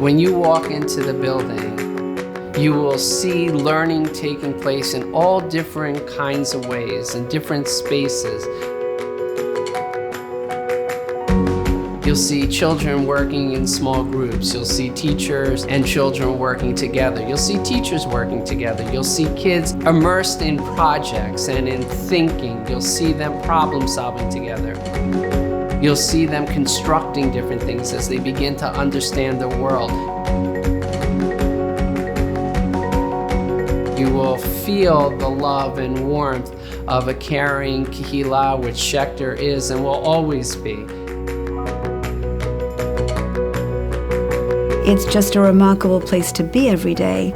When you walk into the building, you will see learning taking place in all different kinds of ways, in different spaces. You'll see children working in small groups. You'll see teachers and children working together. You'll see teachers working together. You'll see kids immersed in projects and in thinking. You'll see them problem solving together. You'll see them constructing different things as they begin to understand the world. You will feel the love and warmth of a caring kahila, which Schechter is and will always be. It's just a remarkable place to be every day.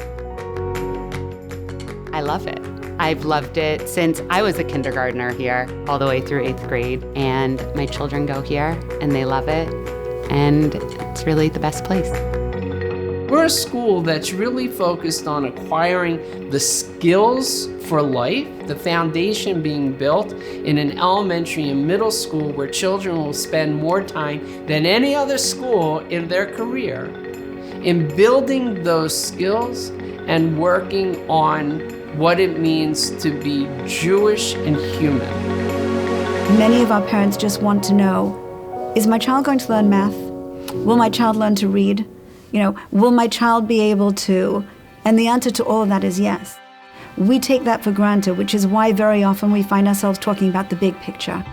I love it. I've loved it since I was a kindergartner here, all the way through 8th grade. And my children go here and they love it. And it's really the best place. We're a school that's really focused on acquiring the skills for life, the foundation being built in an elementary and middle school where children will spend more time than any other school in their career in building those skills and working on what it means to be Jewish and human. Many of our parents just want to know, is my child going to learn math? Will my child learn to read? Will my child be able to? And the answer to all of that is yes. We take that for granted, which is why very often we find ourselves talking about the big picture.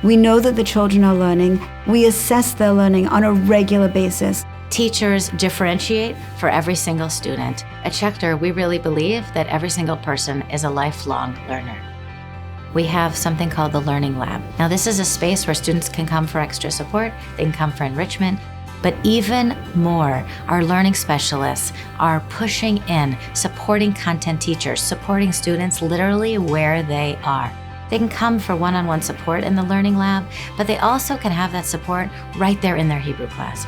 We know that the children are learning. We assess their learning on a regular basis. Teachers differentiate for every single student. At Schechter, we really believe that every single person is a lifelong learner. We have something called the Learning Lab. Now, this is a space where students can come for extra support, they can come for enrichment, but even more, our learning specialists are pushing in, supporting content teachers, supporting students literally where they are. They can come for one-on-one support in the Learning Lab, but they also can have that support right there in their Hebrew class.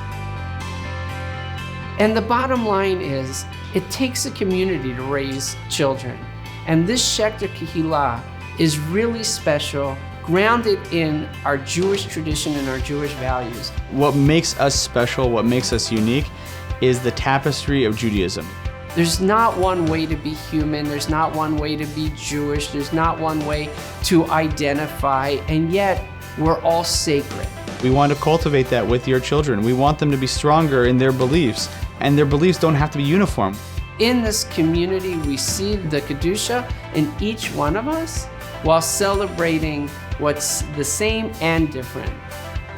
And the bottom line is, it takes a community to raise children. And this Schechter Kahila is really special, grounded in our Jewish tradition and our Jewish values. What makes us special, what makes us unique, is the tapestry of Judaism. There's not one way to be human, there's not one way to be Jewish, there's not one way to identify, and yet we're all sacred. We want to cultivate that with your children. We want them to be stronger in their beliefs, and their beliefs don't have to be uniform. In this community, we see the Kedusha in each one of us while celebrating what's the same and different.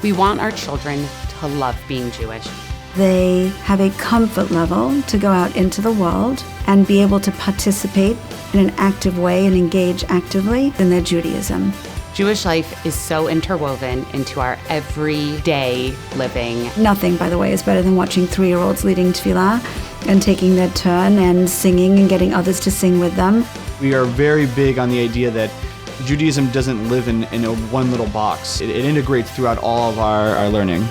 We want our children to love being Jewish. They have a comfort level to go out into the world and be able to participate in an active way and engage actively in their Judaism. Jewish life is so interwoven into our everyday living. Nothing, by the way, is better than watching 3-year-olds leading tefillah and taking their turn and singing and getting others to sing with them. We are very big on the idea that Judaism doesn't live in a one little box. It integrates throughout all of our learning.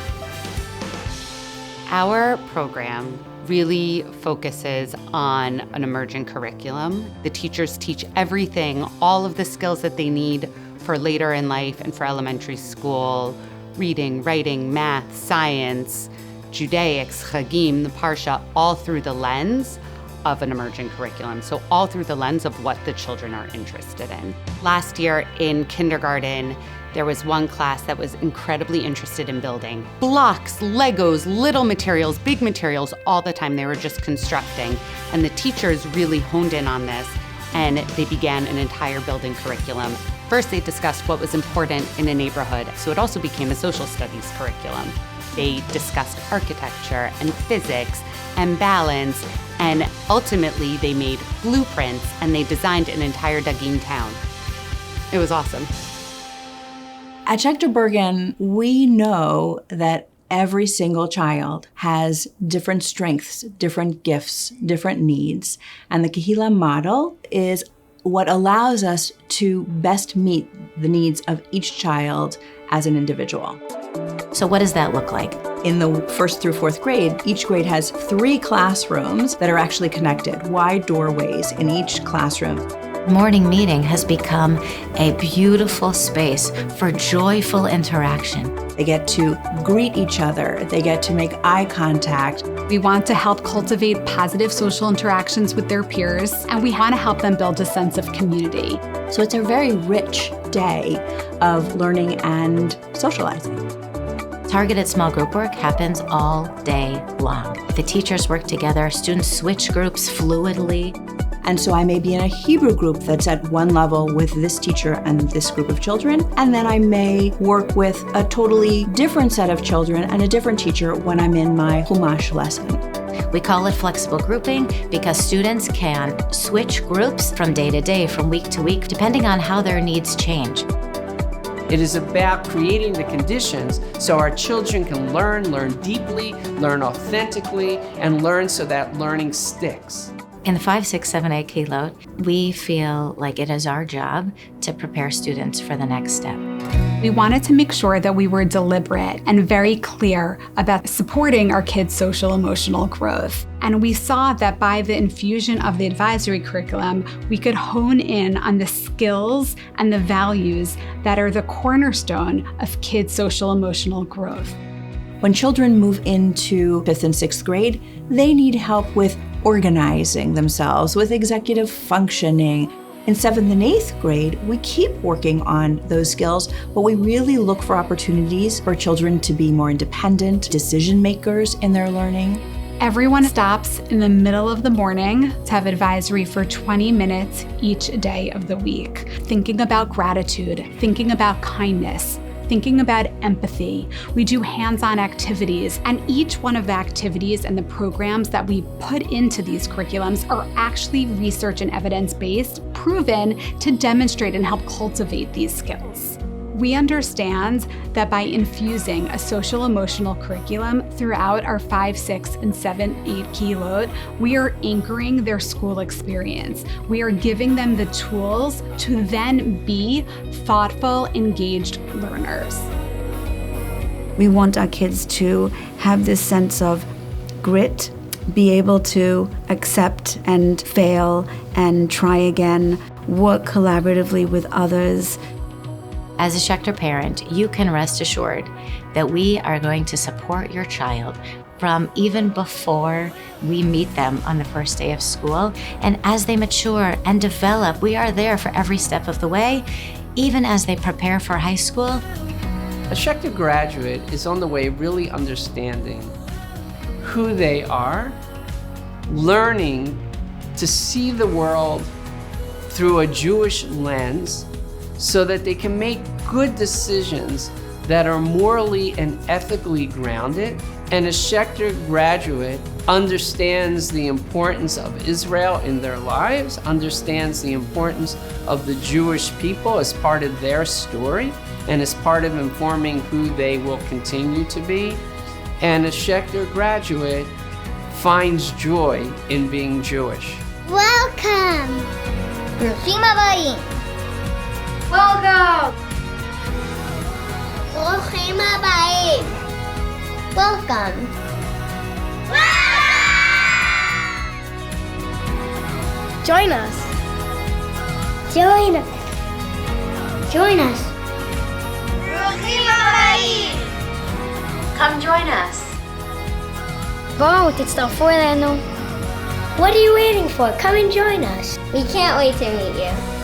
Our program really focuses on an emergent curriculum. The teachers teach everything, all of the skills that they need for later in life and for elementary school: reading, writing, math, science, Judaics, Chagim, the Parsha, all through the lens of an emergent curriculum. So all through the lens of what the children are interested in. Last year in kindergarten, there was one class that was incredibly interested in building blocks, Legos, little materials, big materials, all the time. They were just constructing. And the teachers really honed in on this, and they began an entire building curriculum. First, they discussed what was important in a neighborhood, so it also became a social studies curriculum. They discussed architecture and physics and balance, and ultimately they made blueprints and they designed an entire Dagim town. It was awesome. At Schechter Bergen, we know that every single child has different strengths, different gifts, different needs, and the Kahila model is what allows us to best meet the needs of each child as an individual. So what does that look like? In the 1st through 4th grade, each grade has 3 classrooms that are actually connected, wide doorways in each classroom. Morning meeting has become a beautiful space for joyful interaction. They get to greet each other. They get to make eye contact. We want to help cultivate positive social interactions with their peers, and we want to help them build a sense of community. So it's a very rich day of learning and socializing. Targeted small group work happens all day long. The teachers work together, students switch groups fluidly. And so I may be in a Hebrew group that's at one level with this teacher and this group of children, and then I may work with a totally different set of children and a different teacher when I'm in my Chumash lesson. We call it flexible grouping because students can switch groups from day to day, from week to week, depending on how their needs change. It is about creating the conditions so our children can learn deeply, learn authentically, and learn so that learning sticks. In the 5, 6, 7, 8 keyload, we feel like it is our job to prepare students for the next step. We wanted to make sure that we were deliberate and very clear about supporting our kids' social emotional growth. And we saw that by the infusion of the advisory curriculum, we could hone in on the skills and the values that are the cornerstone of kids' social emotional growth. When children move into 5th and 6th grade, they need help with organizing themselves, with executive functioning. In 7th and 8th grade, we keep working on those skills, but we really look for opportunities for children to be more independent decision makers in their learning. Everyone stops in the middle of the morning to have advisory for 20 minutes each day of the week, thinking about gratitude, thinking about kindness, thinking about empathy. We do hands-on activities, and each one of the activities and the programs that we put into these curriculums are actually research and evidence-based, proven to demonstrate and help cultivate these skills. We understand that by infusing a social emotional curriculum throughout our 5, 6, and 7, 8 key load, we are anchoring their school experience. We are giving them the tools to then be thoughtful, engaged learners. We want our kids to have this sense of grit, be able to accept and fail and try again, work collaboratively with others. As a Schechter parent, you can rest assured that we are going to support your child from even before we meet them on the first day of school. And as they mature and develop, we are there for every step of the way, even as they prepare for high school. A Schechter graduate is on the way really understanding who they are, learning to see the world through a Jewish lens, so that they can make good decisions that are morally and ethically grounded. And a Schechter graduate understands the importance of Israel in their lives, understands the importance of the Jewish people as part of their story, and as part of informing who they will continue to be. And a Schechter graduate finds joy in being Jewish. Welcome! ברוכים הבאים! Welcome! ברוכים הבאים! Welcome! Join us! Join us! Join us! ברוכים הבאים! Come join us. בואו, תצטרפו אלינו. What are you waiting for? Come and join us. We can't wait to meet you.